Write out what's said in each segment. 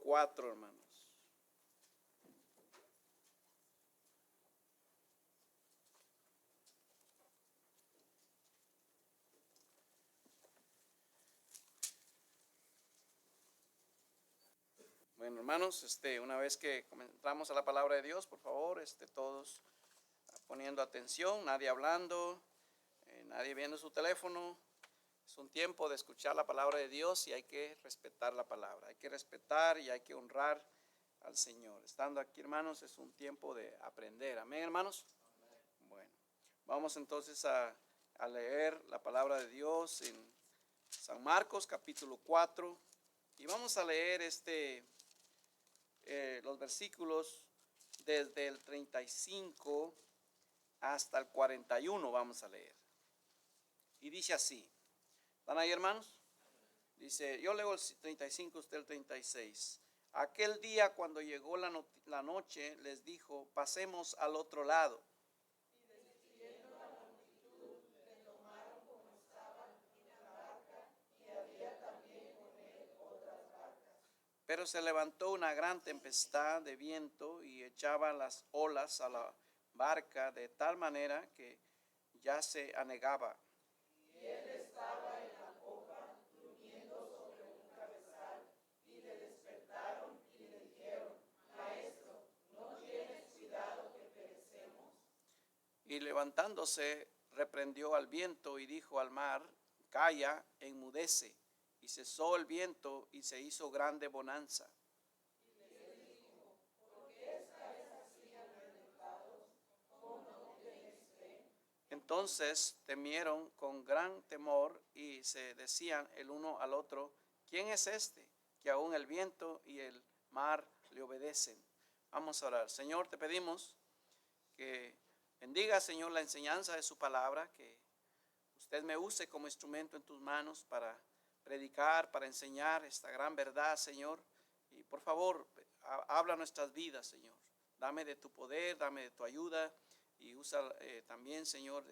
4, hermanos. Bueno, hermanos, una vez que entramos a la palabra de Dios, por favor, todos poniendo atención, nadie hablando, nadie viendo su teléfono. Es un tiempo de escuchar la palabra de Dios y hay que respetar la palabra. Hay que respetar y hay que honrar al Señor. Estando aquí, hermanos, es un tiempo de aprender. Amén, hermanos. Amén. Bueno, vamos entonces a leer la palabra de Dios en San Marcos capítulo 4 y vamos a leer los versículos desde el 35 hasta el 41 vamos a leer. Y dice así. ¿Están ahí, hermanos? Dice, yo leo el 35, usted el 36. Aquel día cuando llegó la noche, les dijo, pasemos al otro lado. Y despidiendo a la multitud, le tomaron como estaban en la barca, y había también con él otras barcas. Pero se levantó una gran tempestad de viento y echaba las olas a la barca de tal manera que ya se anegaba. Y él estaba en la popa, durmiendo sobre un cabezal, y le despertaron y le dijeron, Maestro, ¿no tienes cuidado que perecemos? Y levantándose, reprendió al viento y dijo al mar, calla, enmudece. Y cesó el viento y se hizo grande bonanza. Y les dijo, ¿por qué estáis así amedrentados? ¿O no tenéis fe? Entonces temieron con gran temor y se decían el uno al otro, ¿quién es este? Que aún el viento y el mar le obedecen. Vamos a orar. Señor, te pedimos que bendiga, Señor, la enseñanza de su palabra, que usted me use como instrumento en tus manos para predicar, para enseñar esta gran verdad, Señor. Y por favor, habla nuestras vidas, Señor. Dame de tu poder, dame de tu ayuda y usa también, Señor,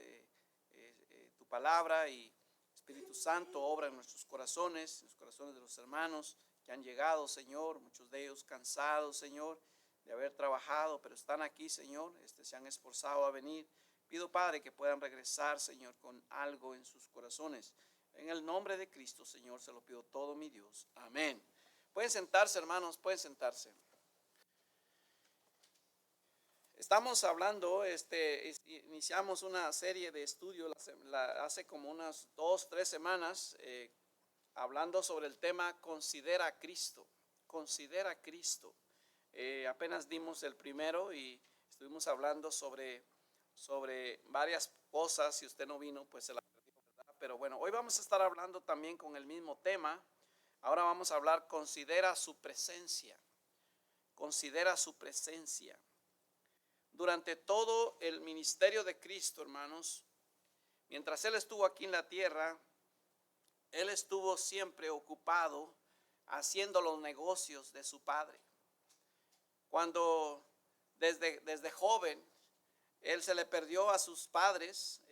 tu palabra y Espíritu Santo, obra en nuestros corazones, en los corazones de los hermanos que han llegado, Señor, muchos de ellos cansados, Señor, de haber trabajado, pero están aquí, Señor, se han esforzado a venir. Pido, Padre, que puedan regresar, Señor, con algo en sus corazones. En el nombre de Cristo, Señor, se lo pido todo, mi Dios. Amén. Pueden sentarse, hermanos, pueden sentarse. Estamos hablando, iniciamos una serie de estudios hace como unas 2-3 semanas, hablando sobre el tema Considera a Cristo. Considera a Cristo. Apenas dimos el primero y estuvimos hablando sobre varias cosas. Si usted no vino, pues se la perdió, ¿verdad? Pero bueno, hoy vamos a estar hablando también con el mismo tema. Ahora vamos a hablar, considera su presencia. Considera su presencia. Durante todo el ministerio de Cristo, hermanos, mientras Él estuvo aquí en la tierra, Él estuvo siempre ocupado haciendo los negocios de su Padre. Cuando desde joven Él se le perdió a sus padres,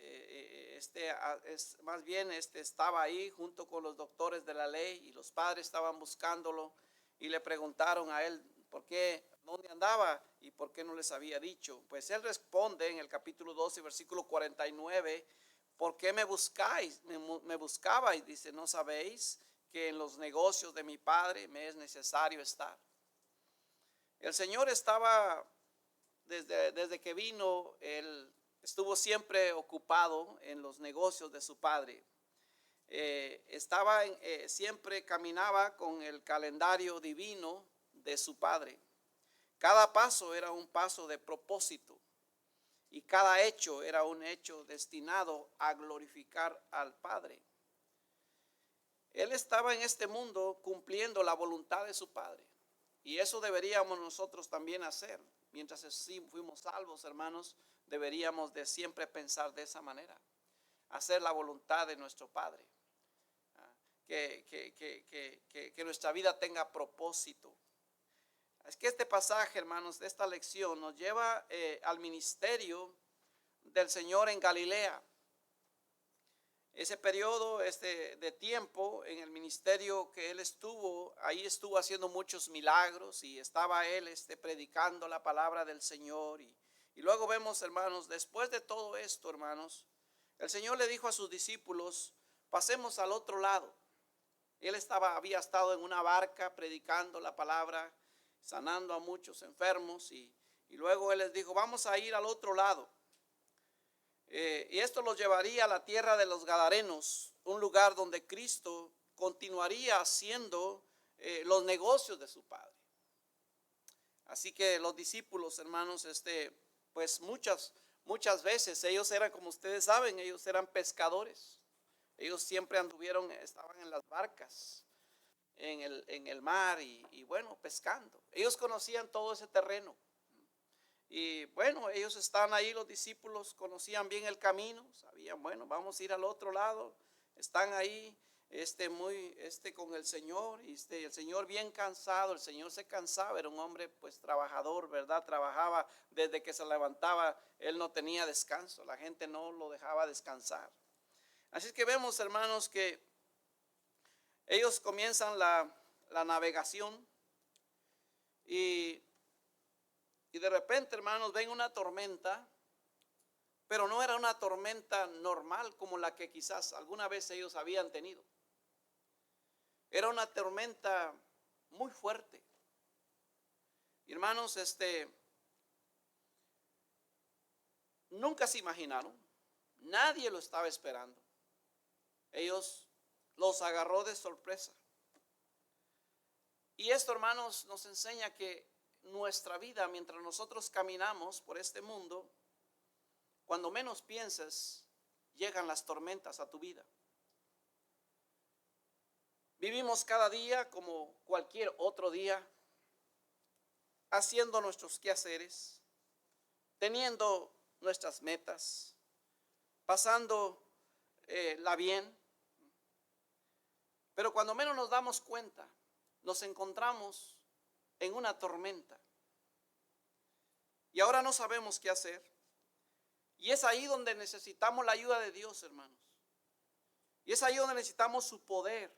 más bien estaba ahí junto con los doctores de la ley y los padres estaban buscándolo y le preguntaron a Él por qué, dónde andaba y por qué no les había dicho. Pues Él responde en el capítulo 12, versículo 49, ¿por qué me buscáis? Me buscabais, dice, ¿no sabéis que en los negocios de mi Padre me es necesario estar? El Señor estaba, desde que vino, Él estuvo siempre ocupado en los negocios de su Padre. Siempre caminaba con el calendario divino de su Padre. Cada paso era un paso de propósito y cada hecho era un hecho destinado a glorificar al Padre. Él estaba en este mundo cumpliendo la voluntad de su Padre. Y eso deberíamos nosotros también hacer. Mientras así fuimos salvos, hermanos, deberíamos de siempre pensar de esa manera. Hacer la voluntad de nuestro Padre. Que nuestra vida tenga propósito. Es que este pasaje, hermanos, de esta lección nos lleva al ministerio del Señor en Galilea. ese periodo de tiempo en el ministerio que él estuvo, ahí estuvo haciendo muchos milagros y estaba él predicando la palabra del Señor. Y luego vemos, hermanos, después de todo esto, hermanos, el Señor le dijo a sus discípulos, pasemos al otro lado. Él había estado en una barca predicando la palabra, sanando a muchos enfermos y luego él les dijo, vamos a ir al otro lado. Y esto los llevaría a la tierra de los Gadarenos, un lugar donde Cristo continuaría haciendo los negocios de su Padre. Así que los discípulos, hermanos, pues muchas veces ellos eran, como ustedes saben, ellos eran pescadores. Ellos siempre estaban en las barcas, en el mar y bueno, pescando. Ellos conocían todo ese terreno. Y bueno, ellos están ahí, los discípulos conocían bien el camino, sabían, bueno, vamos a ir al otro lado. Están ahí con el Señor, y el Señor bien cansado, el Señor se cansaba, era un hombre pues trabajador, ¿verdad? Trabajaba desde que se levantaba, él no tenía descanso, la gente no lo dejaba descansar. Así es que vemos, hermanos, que ellos comienzan la navegación y de repente, hermanos, ven una tormenta, pero no era una tormenta normal como la que quizás alguna vez ellos habían tenido. Era una tormenta muy fuerte. Y hermanos, nunca se imaginaron, nadie lo estaba esperando. Ellos los agarró de sorpresa. Y esto, hermanos, nos enseña que nuestra vida, mientras nosotros caminamos por este mundo, cuando menos pienses, llegan las tormentas a tu vida. Vivimos cada día como cualquier otro día, haciendo nuestros quehaceres, teniendo nuestras metas, pasándola bien. Pero cuando menos nos damos cuenta, nos encontramos en una tormenta. Y ahora no sabemos qué hacer. Y es ahí donde necesitamos la ayuda de Dios, hermanos. Y es ahí donde necesitamos su poder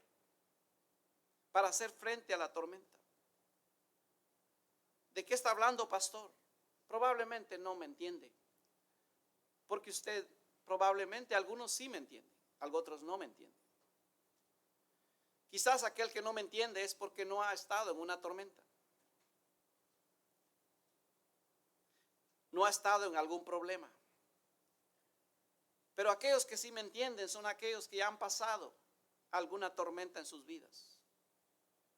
para hacer frente a la tormenta. ¿De qué está hablando, pastor? Probablemente no me entiende. Porque usted, probablemente algunos sí me entienden, otros no me entienden. Quizás aquel que no me entiende es porque no ha estado en una tormenta. No ha estado en algún problema. Pero aquellos que sí me entienden son aquellos que ya han pasado alguna tormenta en sus vidas.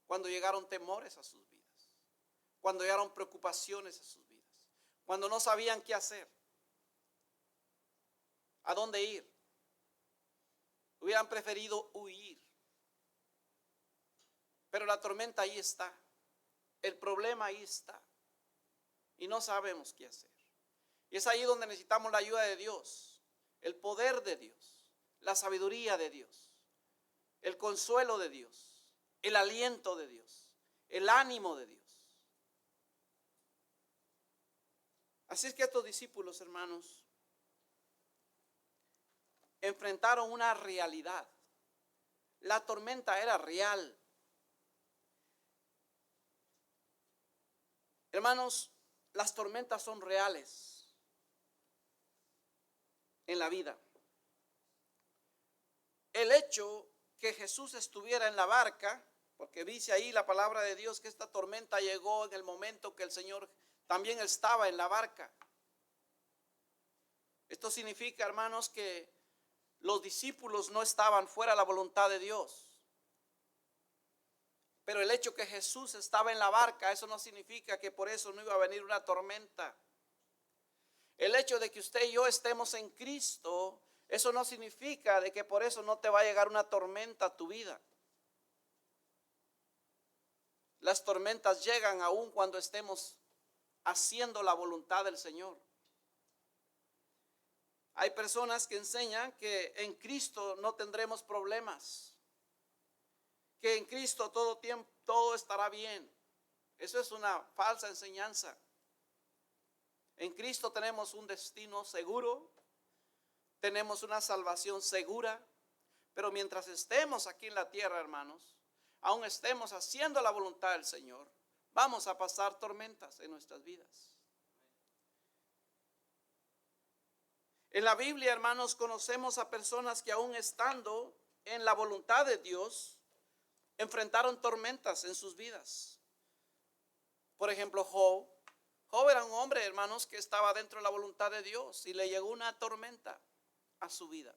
Cuando llegaron temores a sus vidas. Cuando llegaron preocupaciones a sus vidas. Cuando no sabían qué hacer. ¿A dónde ir? Hubieran preferido huir. Pero la tormenta ahí está. El problema ahí está. Y no sabemos qué hacer. Y es ahí donde necesitamos la ayuda de Dios, el poder de Dios, la sabiduría de Dios, el consuelo de Dios, el aliento de Dios, el ánimo de Dios. Así es que estos discípulos, hermanos, enfrentaron una realidad. La tormenta era real. Hermanos, las tormentas son reales en la vida. El hecho que Jesús estuviera en la barca, porque dice ahí la palabra de Dios que esta tormenta llegó en el momento que el Señor también estaba en la barca. Esto significa, hermanos, que los discípulos no estaban fuera de la voluntad de Dios. Pero el hecho que Jesús estaba en la barca, eso no significa que por eso no iba a venir una tormenta. El hecho de que usted y yo estemos en Cristo, eso no significa de que por eso no te va a llegar una tormenta a tu vida. Las tormentas llegan aún cuando estemos haciendo la voluntad del Señor. Hay personas que enseñan que en Cristo no tendremos problemas, que en Cristo todo estará bien. Eso es una falsa enseñanza. En Cristo tenemos un destino seguro, tenemos una salvación segura, Pero mientras estemos aquí en la tierra, hermanos, aún estemos haciendo la voluntad del Señor, vamos a pasar tormentas en nuestras vidas. En la Biblia, hermanos, conocemos a personas que aún estando en la voluntad de Dios, enfrentaron tormentas en sus vidas. Por ejemplo, Job. Job era un hombre, hermanos, que estaba dentro de la voluntad de Dios y le llegó una tormenta a su vida.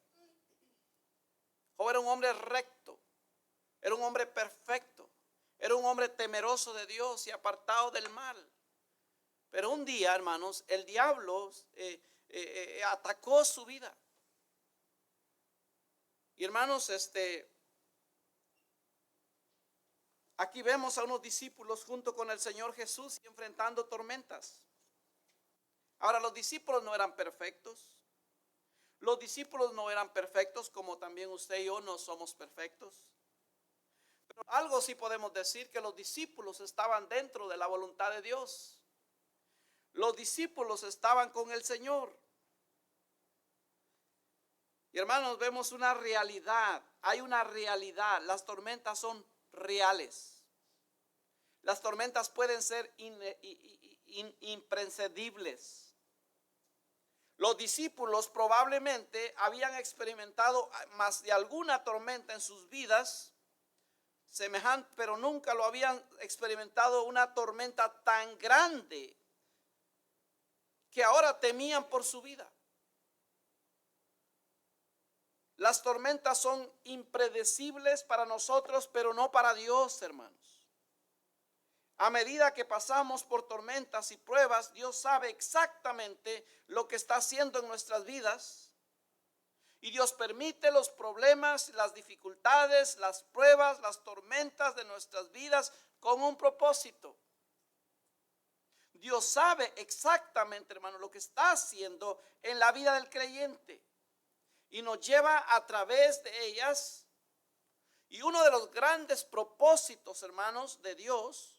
Job era un hombre recto, era un hombre perfecto, era un hombre temeroso de Dios y apartado del mal. Pero un día, hermanos, el diablo atacó su vida. Y hermanos, aquí vemos a unos discípulos junto con el Señor Jesús enfrentando tormentas. Ahora, los discípulos no eran perfectos. Los discípulos no eran perfectos, como también usted y yo no somos perfectos. Pero algo sí podemos decir, que los discípulos estaban dentro de la voluntad de Dios. Los discípulos estaban con el Señor. Y hermanos, vemos una realidad. Hay una realidad. Las tormentas son reales. Las tormentas pueden ser impredecibles. Los discípulos probablemente habían experimentado más de alguna tormenta en sus vidas, semejante, pero nunca lo habían experimentado una tormenta tan grande que ahora temían por su vida. Las tormentas son impredecibles para nosotros, pero no para Dios, hermanos. A medida que pasamos por tormentas y pruebas, Dios sabe exactamente lo que está haciendo en nuestras vidas. Y Dios permite los problemas, las dificultades, las pruebas, las tormentas de nuestras vidas con un propósito. Dios sabe exactamente, hermano, lo que está haciendo en la vida del creyente. Y nos lleva a través de ellas. Y uno de los grandes propósitos, hermanos, de Dios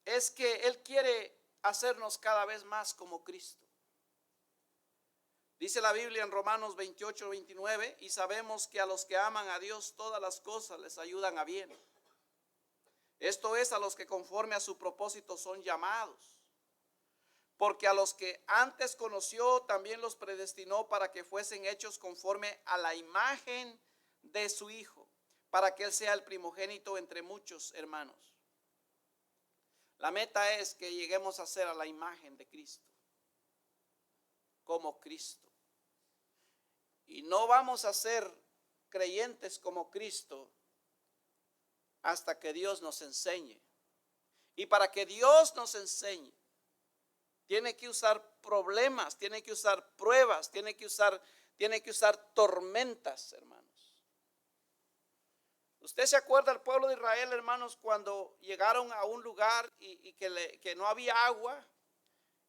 es que Él quiere hacernos cada vez más como Cristo. Dice la Biblia en Romanos 28, 29, y sabemos que a los que aman a Dios todas las cosas les ayudan a bien. Esto es, a los que conforme a su propósito son llamados. Porque a los que antes conoció también los predestinó para que fuesen hechos conforme a la imagen de su Hijo, para que Él sea el primogénito entre muchos hermanos. La meta es que lleguemos a ser a la imagen de Cristo, como Cristo. Y no vamos a ser creyentes como Cristo hasta que Dios nos enseñe. Y para que Dios nos enseñe, tiene que usar problemas, tiene que usar pruebas, tiene que usar tormentas, hermanos. ¿Usted se acuerda del pueblo de Israel, hermanos, cuando llegaron a un lugar y que no había agua?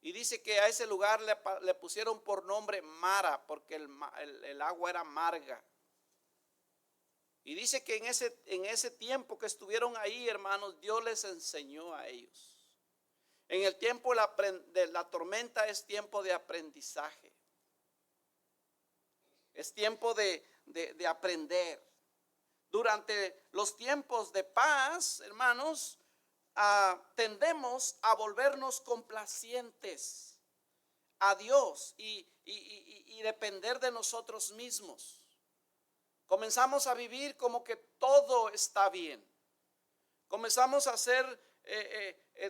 Y dice que a ese lugar le pusieron por nombre Mara, porque el agua era amarga. Y dice que en ese tiempo que estuvieron ahí, hermanos, Dios les enseñó a ellos. En el tiempo de la tormenta es tiempo de aprendizaje. Es tiempo de aprender. Durante los tiempos de paz, hermanos, tendemos a volvernos complacientes a Dios y depender de nosotros mismos. Comenzamos a vivir como que todo está bien. Comenzamos a hacer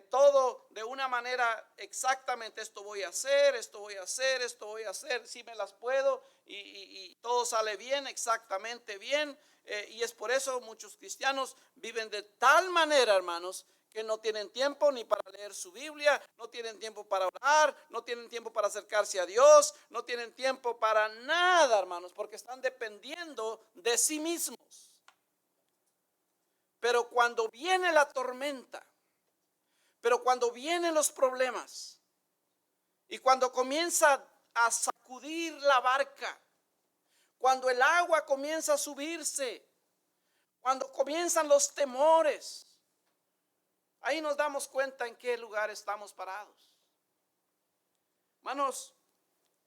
todo de una manera exactamente. Esto voy a hacer, esto voy a hacer, esto voy a hacer, si me las puedo y todo sale bien, exactamente bien. Y es por eso muchos cristianos viven de tal manera, hermanos, que no tienen tiempo ni para leer su Biblia, no tienen tiempo para orar, no tienen tiempo para acercarse a Dios, no tienen tiempo para nada, hermanos, porque están dependiendo de sí mismos. Pero cuando viene la tormenta, pero cuando vienen los problemas y cuando comienza a sacudir la barca, cuando el agua comienza a subirse, cuando comienzan los temores, ahí nos damos cuenta en qué lugar estamos parados. Hermanos,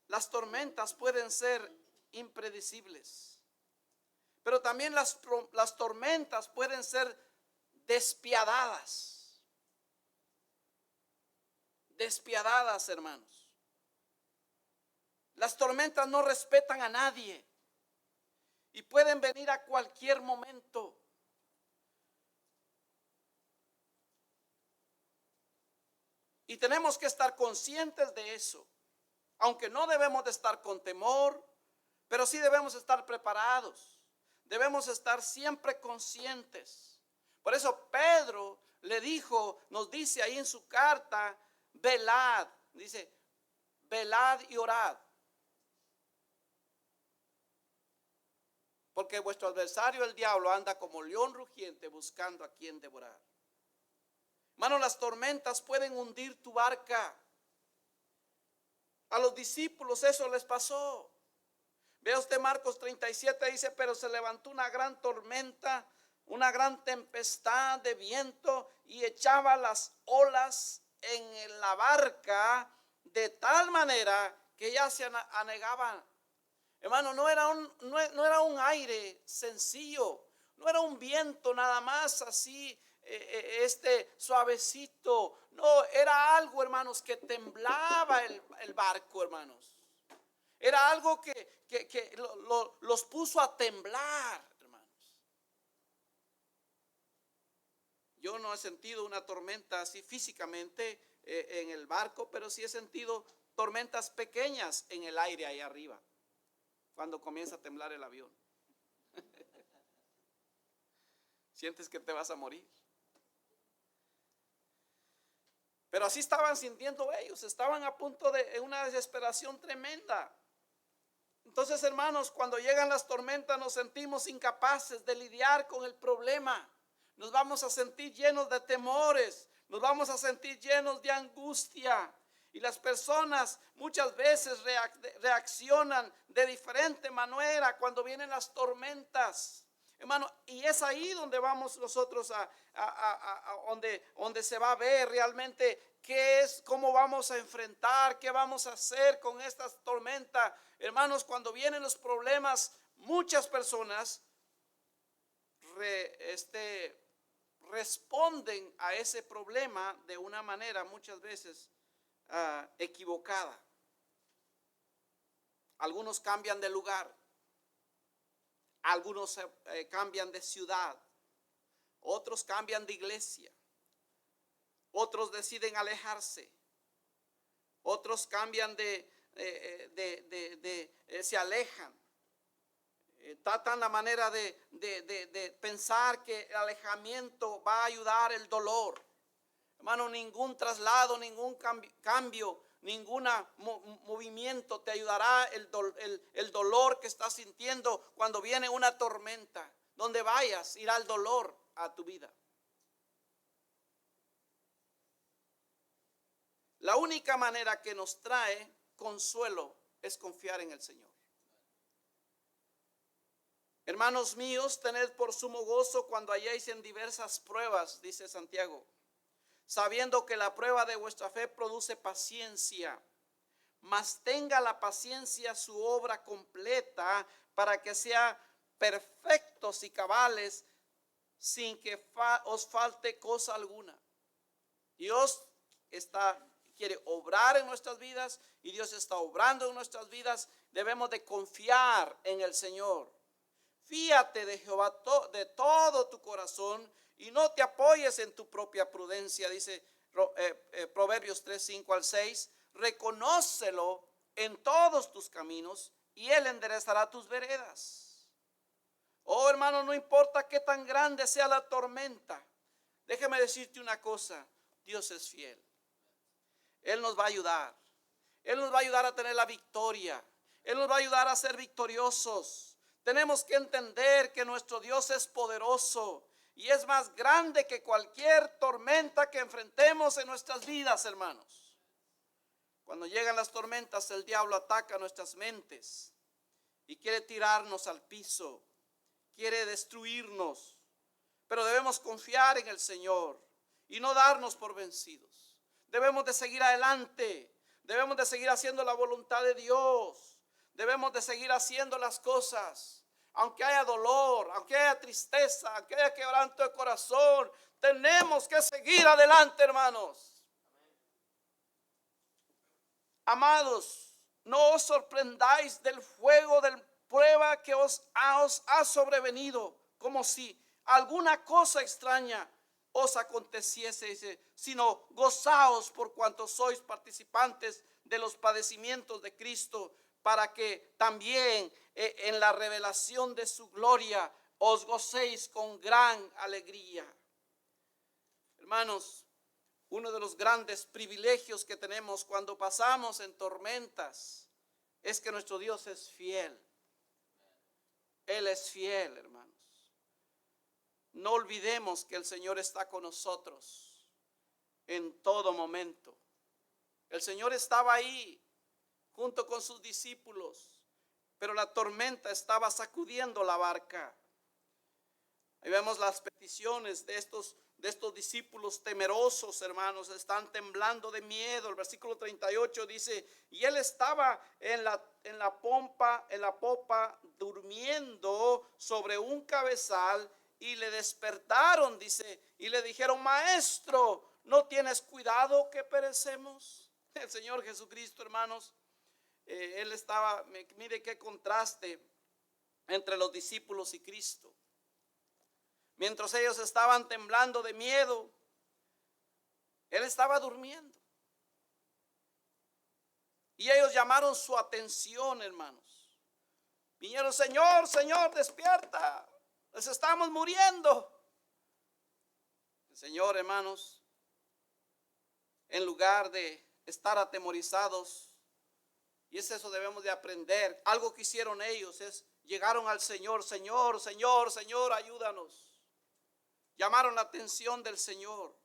las tormentas pueden ser impredecibles. Pero también las tormentas pueden ser despiadadas. Despiadadas, hermanos. Las tormentas no respetan a nadie y pueden venir a cualquier momento. Y tenemos que estar conscientes de eso. Aunque no debemos de estar con temor, pero sí debemos estar preparados. Debemos estar siempre conscientes. Por eso Pedro le dijo, nos dice ahí en su carta, velad. Dice, velad y orad. Porque vuestro adversario el diablo anda como león rugiente buscando a quien devorar. Hermano, las tormentas pueden hundir tu barca. A los discípulos eso les pasó. Vea usted Marcos 37, dice, pero se levantó una gran tormenta, una gran tempestad de viento y echaba las olas en la barca de tal manera que ya se anegaban. Hermano, no era un aire sencillo, no era un viento nada más así, suavecito. No, era algo, hermanos, que temblaba el barco, hermanos. Era algo que los puso a temblar, hermanos. Yo no he sentido una tormenta así físicamente en el barco, pero sí he sentido tormentas pequeñas en el aire ahí arriba, cuando comienza a temblar el avión. Sientes que te vas a morir. Pero así estaban sintiendo ellos, estaban a punto de una desesperación tremenda. Entonces, hermanos, cuando llegan las tormentas nos sentimos incapaces de lidiar con el problema. Nos vamos a sentir llenos de temores, nos vamos a sentir llenos de angustia. Y las personas muchas veces reaccionan de diferente manera cuando vienen las tormentas. Hermano, y es ahí donde vamos nosotros donde se va a ver realmente qué es, cómo vamos a enfrentar, qué vamos a hacer con estas tormentas. Hermanos, cuando vienen los problemas, muchas personas responden a ese problema de una manera muchas veces equivocada. Algunos cambian de lugar. Algunos cambian de ciudad, otros cambian de iglesia, otros deciden alejarse, otros cambian se alejan, tratan la manera de pensar que el alejamiento va a ayudar el dolor. Hermano, ningún traslado, ningún cambio, ningún movimiento te ayudará el dolor que estás sintiendo cuando viene una tormenta. Donde vayas, irá el dolor a tu vida. La única manera que nos trae consuelo es confiar en el Señor. Hermanos míos, tened por sumo gozo cuando halléis en diversas pruebas, dice Santiago, sabiendo que la prueba de vuestra fe produce paciencia, mas tenga la paciencia su obra completa para que sea perfectos y cabales sin que os falte cosa alguna. Dios quiere obrar en nuestras vidas y Dios está obrando en nuestras vidas. Debemos de confiar en el Señor. Fíate de Jehová de todo tu corazón y no te apoyes en tu propia prudencia, dice Proverbios 3, 5 al 6. Reconócelo en todos tus caminos y Él enderezará tus veredas. Oh, hermano, no importa qué tan grande sea la tormenta, déjame decirte una cosa, Dios es fiel. Él nos va a ayudar. Él nos va a ayudar a tener la victoria. Él nos va a ayudar a ser victoriosos. Tenemos que entender que nuestro Dios es poderoso y es más grande que cualquier tormenta que enfrentemos en nuestras vidas, hermanos. Cuando llegan las tormentas, el diablo ataca nuestras mentes y quiere tirarnos al piso, quiere destruirnos. Pero debemos confiar en el Señor y no darnos por vencidos. Debemos de seguir adelante, debemos de seguir haciendo la voluntad de Dios. debemos de seguir haciendo las cosas. Aunque haya dolor, aunque haya tristeza, aunque haya quebranto de corazón, tenemos que seguir adelante, hermanos. Amados, no os sorprendáis del fuego del prueba que os ha sobrevenido, como si alguna cosa extraña os aconteciese, sino gozaos por cuanto sois participantes de los padecimientos de Cristo, para que también en la revelación de su gloria os gocéis con gran alegría. Hermanos, uno de los grandes privilegios que tenemos cuando pasamos en tormentas es que nuestro Dios es fiel. Él es fiel, hermanos. No olvidemos que el Señor está con nosotros en todo momento. El Señor estaba ahí junto con sus discípulos, pero la tormenta estaba sacudiendo la barca. Ahí vemos las peticiones de estos discípulos temerosos, hermanos, están temblando de miedo. El versículo 38 dice: y él estaba en la popa, durmiendo sobre un cabezal, y le despertaron, dice, y le dijeron: maestro, ¿no tienes cuidado que perecemos? El Señor Jesucristo, hermanos, él estaba, mire qué contraste entre los discípulos y Cristo. Mientras ellos estaban temblando de miedo, él estaba durmiendo. Y ellos llamaron su atención, hermanos. Vinieron: Señor, Señor, despierta, nos estamos muriendo. El Señor, hermanos, en lugar de estar atemorizados, y es eso, debemos de aprender. Algo que hicieron ellos es, llegaron al Señor: Señor, Señor, Señor, ayúdanos. Llamaron la atención del Señor.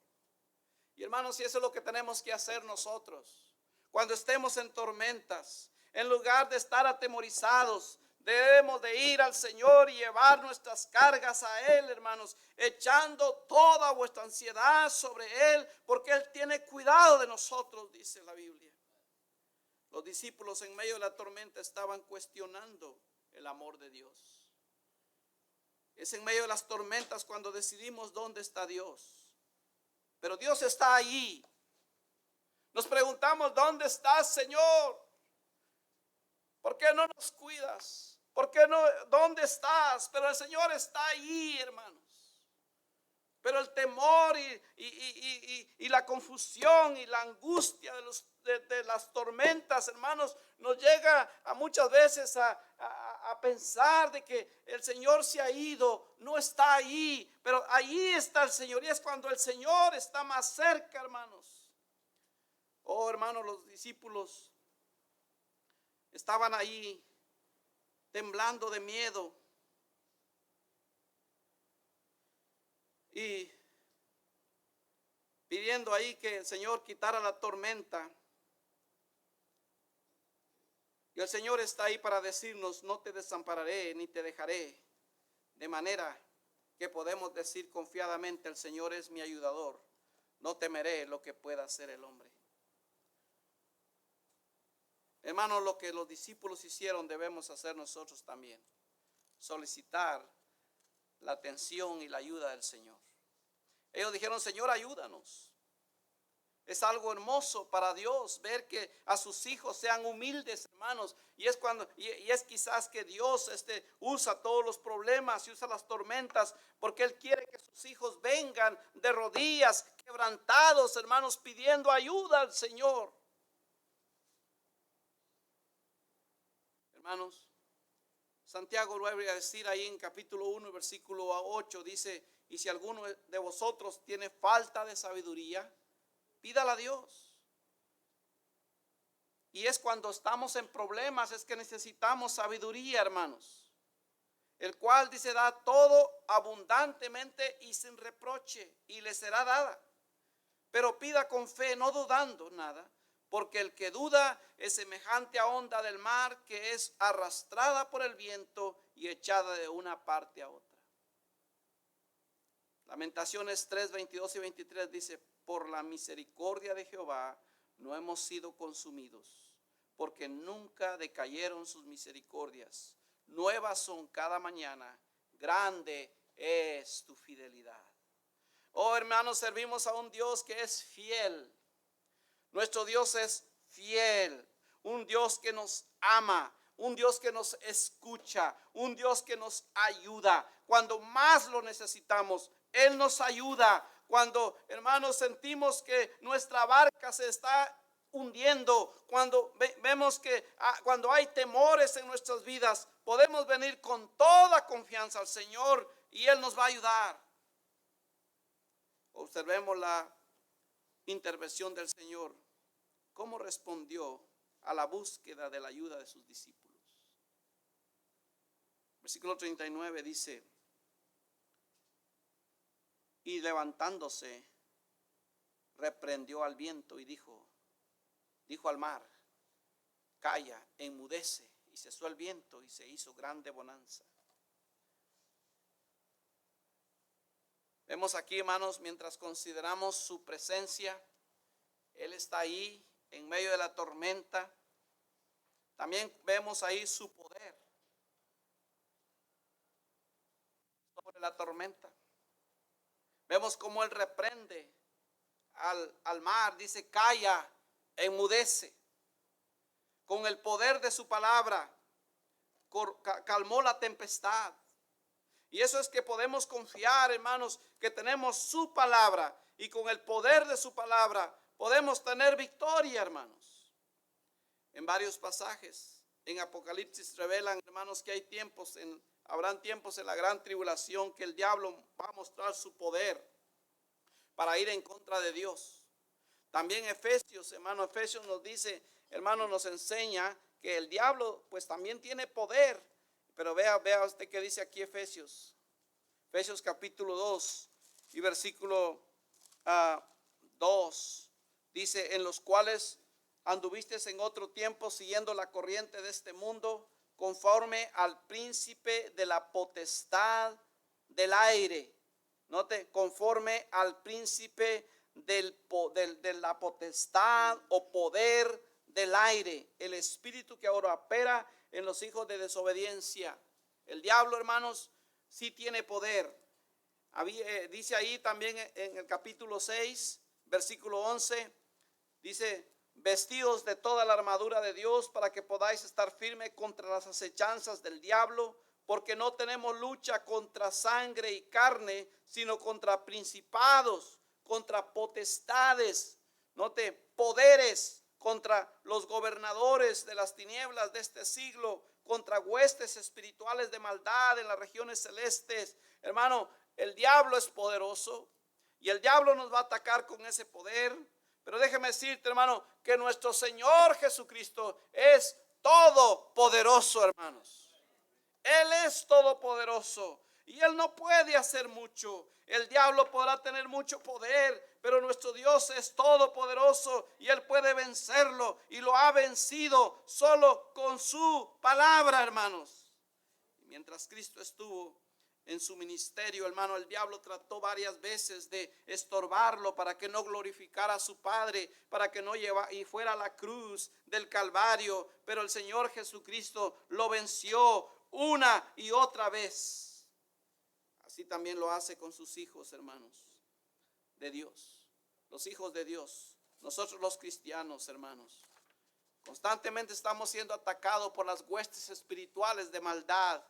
Y hermanos, y eso es lo que tenemos que hacer nosotros. Cuando estemos en tormentas, en lugar de estar atemorizados, debemos de ir al Señor y llevar nuestras cargas a Él, hermanos, echando toda vuestra ansiedad sobre Él, porque Él tiene cuidado de nosotros, dice la Biblia. Los discípulos en medio de la tormenta estaban cuestionando el amor de Dios. Es en medio de las tormentas cuando decidimos dónde está Dios. Pero Dios está allí. Nos preguntamos: ¿dónde estás, Señor? ¿Por qué no nos cuidas? ¿Por qué no? ¿Dónde estás? Pero el Señor está allí, hermanos. Pero el temor y la confusión y la angustia de las tormentas, hermanos, nos llega a muchas veces a pensar de que el Señor se ha ido, no está ahí, pero ahí está el Señor, y es cuando el Señor está más cerca, hermanos. Oh, hermanos, los discípulos estaban ahí temblando de miedo y pidiendo ahí que el Señor quitara la tormenta. Y el Señor está ahí para decirnos: no te desampararé ni te dejaré. De manera que podemos decir confiadamente: el Señor es mi ayudador, no temeré lo que pueda hacer el hombre. Hermanos, lo que los discípulos hicieron debemos hacer nosotros también: solicitar la atención y la ayuda del Señor. Ellos dijeron: Señor, ayúdanos. Es algo hermoso para Dios ver que a sus hijos sean humildes, hermanos. Y es quizás que Dios usa todos los problemas y usa las tormentas, porque Él quiere que sus hijos vengan de rodillas, quebrantados, hermanos, pidiendo ayuda al Señor. Hermanos, Santiago vuelve a decir ahí en capítulo 1, versículo 8, dice: y si alguno de vosotros tiene falta de sabiduría, pídala a Dios. Y es cuando estamos en problemas es que necesitamos sabiduría, hermanos, el cual, dice, da todo abundantemente y sin reproche, y le será dada. Pero pida con fe, no dudando nada, porque el que duda es semejante a onda del mar, que es arrastrada por el viento y echada de una parte a otra. Lamentaciones 3, 22 y 23 dice: por la misericordia de Jehová no hemos sido consumidos, porque nunca decayeron sus misericordias. Nuevas son cada mañana, grande es tu fidelidad. Oh, hermanos, servimos a un Dios que es fiel. Nuestro Dios es fiel, un Dios que nos ama, un Dios que nos escucha, un Dios que nos ayuda. Cuando más lo necesitamos, Él nos ayuda. Cuando, hermanos, sentimos que nuestra barca se está hundiendo, cuando vemos que cuando hay temores en nuestras vidas, podemos venir con toda confianza al Señor y Él nos va a ayudar. Observemos la intervención del Señor, cómo respondió a la búsqueda de la ayuda de sus discípulos. Versículo 39 dice: y levantándose, reprendió al viento y dijo al mar: calla, enmudece. Y cesó el viento y se hizo grande bonanza. Vemos aquí, hermanos, mientras consideramos su presencia, Él está ahí en medio de la tormenta. También vemos ahí su poder sobre la tormenta. Vemos cómo Él reprende al mar, dice: calla, enmudece. Con el poder de su palabra calmó la tempestad. Y eso es que podemos confiar, hermanos, que tenemos su palabra, y con el poder de su palabra podemos tener victoria, hermanos. En varios pasajes en Apocalipsis revelan, hermanos, que habrán tiempos en la gran tribulación que el diablo va a mostrar su poder para ir en contra de Dios. También Efesios, hermano, Efesios nos dice, hermano, nos enseña que el diablo pues también tiene poder. Pero vea usted qué dice aquí Efesios capítulo 2 y versículo 2. Dice: en los cuales anduviste en otro tiempo siguiendo la corriente de este mundo, conforme al príncipe de la potestad del aire. Note, conforme al príncipe de la potestad o poder del aire, el espíritu que ahora opera en los hijos de desobediencia. El diablo, hermanos, sí tiene poder. Dice ahí también en el capítulo 6, versículo 11, dice: vestidos de toda la armadura de Dios para que podáis estar firmes contra las acechanzas del diablo, porque no tenemos lucha contra sangre y carne, sino contra principados, contra potestades, note, poderes, contra los gobernadores de las tinieblas de este siglo, contra huestes espirituales de maldad en las regiones celestes. Hermano, el diablo es poderoso y el diablo nos va a atacar con ese poder. Pero déjeme decirte, hermano, que nuestro Señor Jesucristo es todopoderoso, hermanos. Él es todopoderoso y Él no puede hacer mucho. El diablo podrá tener mucho poder, pero nuestro Dios es todopoderoso y Él puede vencerlo, y lo ha vencido solo con su palabra, hermanos. Y mientras Cristo estuvo en su ministerio, hermano, el diablo trató varias veces de estorbarlo para que no glorificara a su Padre, para que no fuera a la cruz del Calvario. Pero el Señor Jesucristo lo venció una y otra vez. Así también lo hace con sus hijos, hermanos, de Dios. Los hijos de Dios, nosotros los cristianos, hermanos, constantemente estamos siendo atacados por las huestes espirituales de maldad.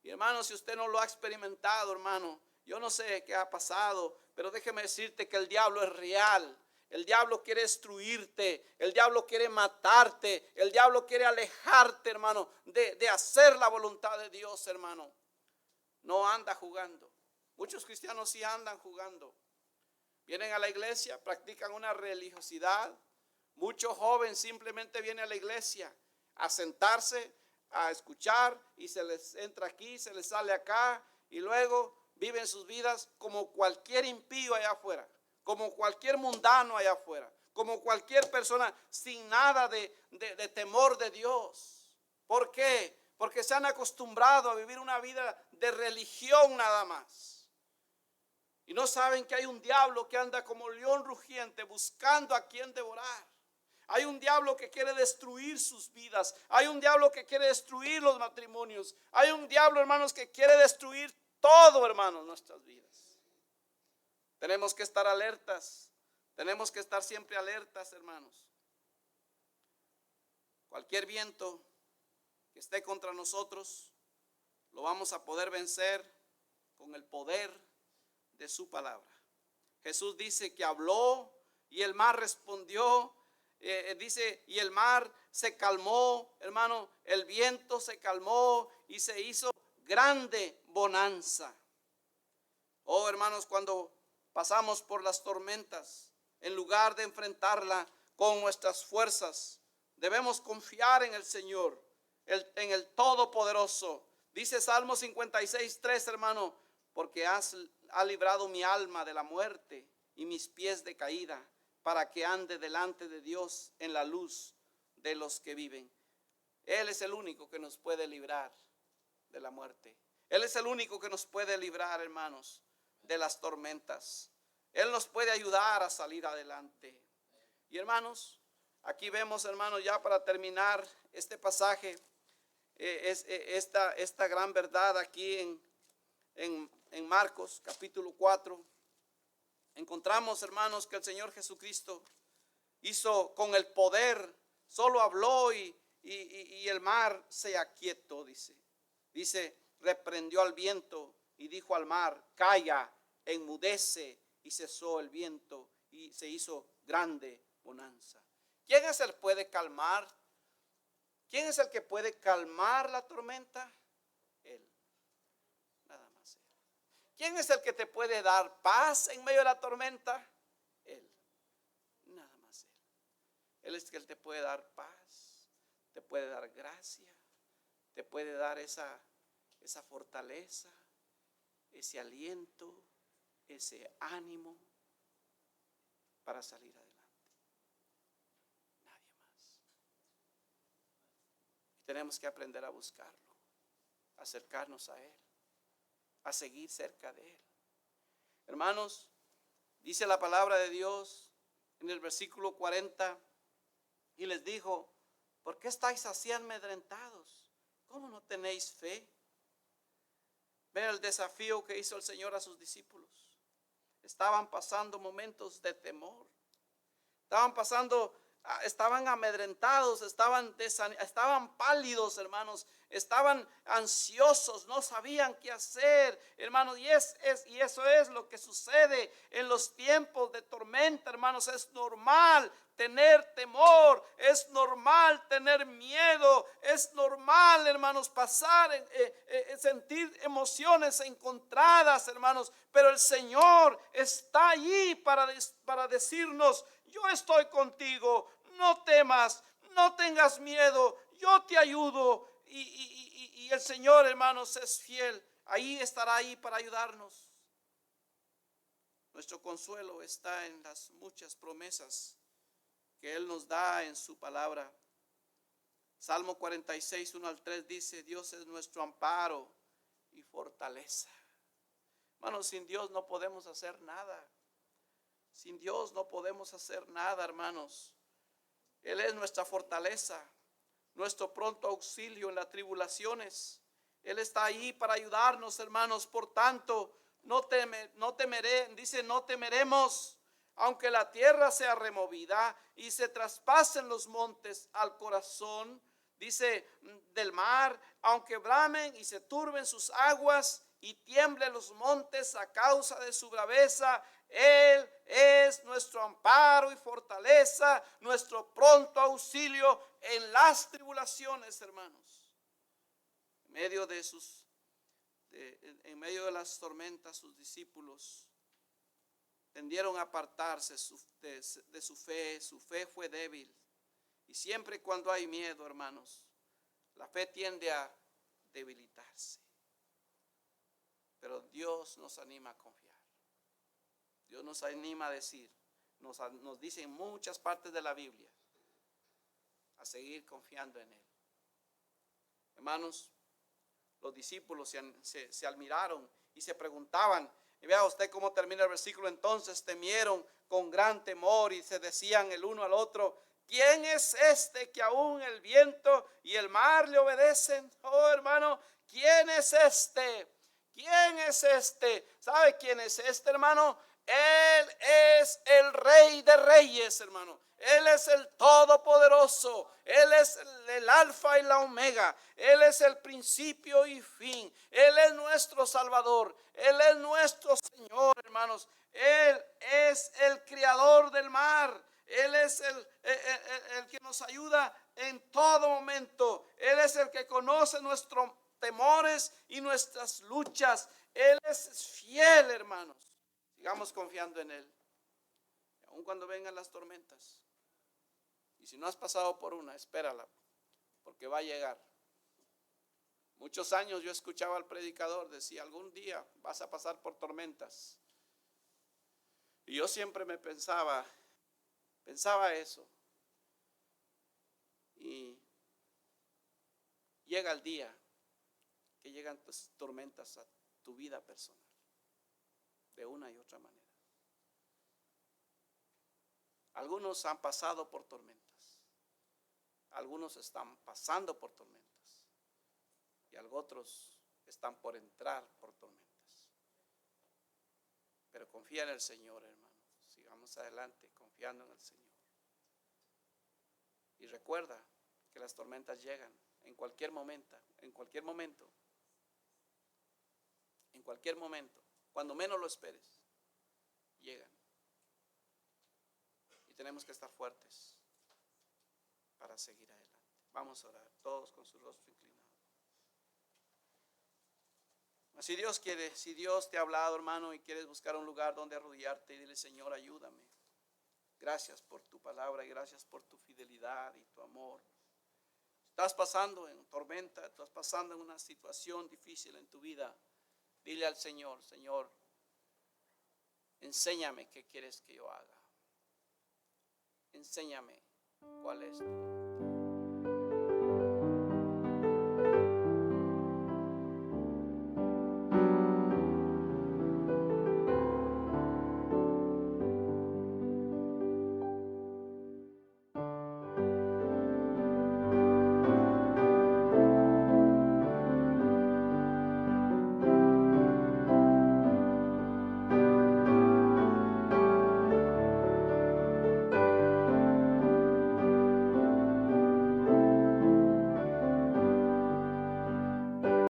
Y hermano, si usted no lo ha experimentado, hermano, yo no sé qué ha pasado, pero déjeme decirte que el diablo es real. El diablo quiere destruirte, el diablo quiere matarte, el diablo quiere alejarte, hermano, de hacer la voluntad de Dios, hermano. No anda jugando. Muchos cristianos sí andan jugando. Vienen a la iglesia, practican una religiosidad. Muchos jóvenes simplemente vienen a la iglesia a sentarse, a escuchar, y se les entra aquí, se les sale acá, y luego viven sus vidas como cualquier impío allá afuera, como cualquier mundano allá afuera, como cualquier persona sin nada de temor de Dios. ¿Por qué? Porque se han acostumbrado a vivir una vida de religión nada más. Y no saben que hay un diablo que anda como león rugiente buscando a quien devorar. Hay un diablo que quiere destruir sus vidas. Hay un diablo que quiere destruir los matrimonios. Hay un diablo, hermanos, que quiere destruir todo, hermanos, nuestras vidas. Tenemos que estar alertas. Tenemos que estar siempre alertas, hermanos. Cualquier viento que esté contra nosotros, lo vamos a poder vencer con el poder de su palabra. Jesús dice que habló y el mar respondió. Dice, y el mar se calmó, hermano, el viento se calmó y se hizo grande bonanza. Oh, hermanos, cuando pasamos por las tormentas, en lugar de enfrentarla con nuestras fuerzas, debemos confiar en el Señor, en el Todopoderoso. Dice Salmo 56:3, hermano, porque ha librado mi alma de la muerte y mis pies de caída, para que ande delante de Dios en la luz de los que viven. Él es el único que nos puede librar de la muerte. Él es el único que nos puede librar, hermanos, de las tormentas. Él nos puede ayudar a salir adelante. Y hermanos, aquí vemos, hermanos, ya para terminar este pasaje, esta gran verdad aquí en Marcos capítulo 4. Encontramos, hermanos, que el Señor Jesucristo hizo con el poder, solo habló y el mar se aquietó, dice, reprendió al viento y dijo al mar, calla, enmudece, y cesó el viento y se hizo grande bonanza. ¿Quién es el que puede calmar? ¿Quién es el que puede calmar la tormenta? Él. Nada más Él. ¿Quién es el que te puede dar paz en medio de la tormenta? Él. Nada más Él. Él es el que te puede dar paz, te puede dar gracia, te puede dar esa fortaleza, ese aliento, ese ánimo para salir adelante. Nadie más. Y tenemos que aprender a buscarlo, acercarnos a Él, a seguir cerca de Él. Hermanos, dice la palabra de Dios en el versículo 40, y les dijo, ¿por qué estáis así amedrentados? ¿Cómo no tenéis fe? Vean el desafío que hizo el Señor a sus discípulos. Estaban pasando momentos de temor. Estaban amedrentados, estaban pálidos, hermanos, estaban ansiosos, no sabían qué hacer, hermanos, y eso es lo que sucede en los tiempos de tormenta, hermanos. Es normal tener temor, es normal tener miedo, es normal, hermanos, sentir emociones encontradas, hermanos, pero el Señor está allí para decirnos, yo estoy contigo, no temas, no tengas miedo, yo te ayudo. Y el Señor, hermanos, es fiel, ahí estará ahí para ayudarnos. Nuestro consuelo está en las muchas promesas que Él nos da en su palabra. Salmo 46, 1-3 dice, Dios es nuestro amparo y fortaleza. Hermanos, sin Dios no podemos hacer nada. Sin Dios no podemos hacer nada, hermanos. Él es nuestra fortaleza, nuestro pronto auxilio en las tribulaciones. Él está ahí para ayudarnos, hermanos. Por tanto, no temeremos, aunque la tierra sea removida y se traspasen los montes al corazón, dice, del mar, aunque bramen y se turben sus aguas y tiemblen los montes a causa de su braveza, Él es nuestro amparo y fortaleza, nuestro pronto auxilio en las tribulaciones, hermanos. En medio de las tormentas, sus discípulos tendieron a apartarse de su fe. Su fe fue débil. Y siempre cuando hay miedo, hermanos, la fe tiende a debilitarse. Pero Dios nos anima a confiar. Dios nos anima a decir, nos dice en muchas partes de la Biblia, a seguir confiando en Él. Hermanos, los discípulos se admiraron y se preguntaban, y vea usted cómo termina el versículo, entonces temieron con gran temor y se decían el uno al otro, ¿Quién es este que aún el viento y el mar le obedecen? Oh, hermano, ¿quién es este? ¿Quién es este? ¿Sabe quién es este, hermano? Él es el Rey de Reyes, hermano. Él es el Todopoderoso. Él es el Alfa y la Omega. Él es el principio y fin. Él es nuestro Salvador. Él es nuestro Señor, hermanos. Él es el creador del mar. Él es el que nos ayuda en todo momento. Él es el que conoce nuestros temores y nuestras luchas. Él es fiel, hermanos. Sigamos confiando en Él. Aun cuando vengan las tormentas. Y si no has pasado por una, espérala, porque va a llegar. Muchos años yo escuchaba al predicador, decía, algún día vas a pasar por tormentas. Y yo siempre me pensaba eso. Y llega el día que llegan tus tormentas a tu vida personal, de una y otra manera. Algunos han pasado por tormentas, algunos están pasando por tormentas y otros están por entrar por tormentas. Pero confía en el Señor, hermano. Sigamos adelante confiando en el Señor. Y recuerda que las tormentas llegan en cualquier momento, en cualquier momento, en cualquier momento, cuando menos lo esperes, llegan. Y tenemos que estar fuertes para seguir adelante. Vamos a orar, todos con su rostro inclinado. Si Dios quiere, si Dios te ha hablado, hermano, y quieres buscar un lugar donde arrodillarte y dile, Señor, ayúdame. Gracias por tu palabra y gracias por tu fidelidad y tu amor. Estás pasando en tormenta, estás pasando en una situación difícil en tu vida. Dile al Señor, Señor, enséñame qué quieres que yo haga. Enséñame cuál es tu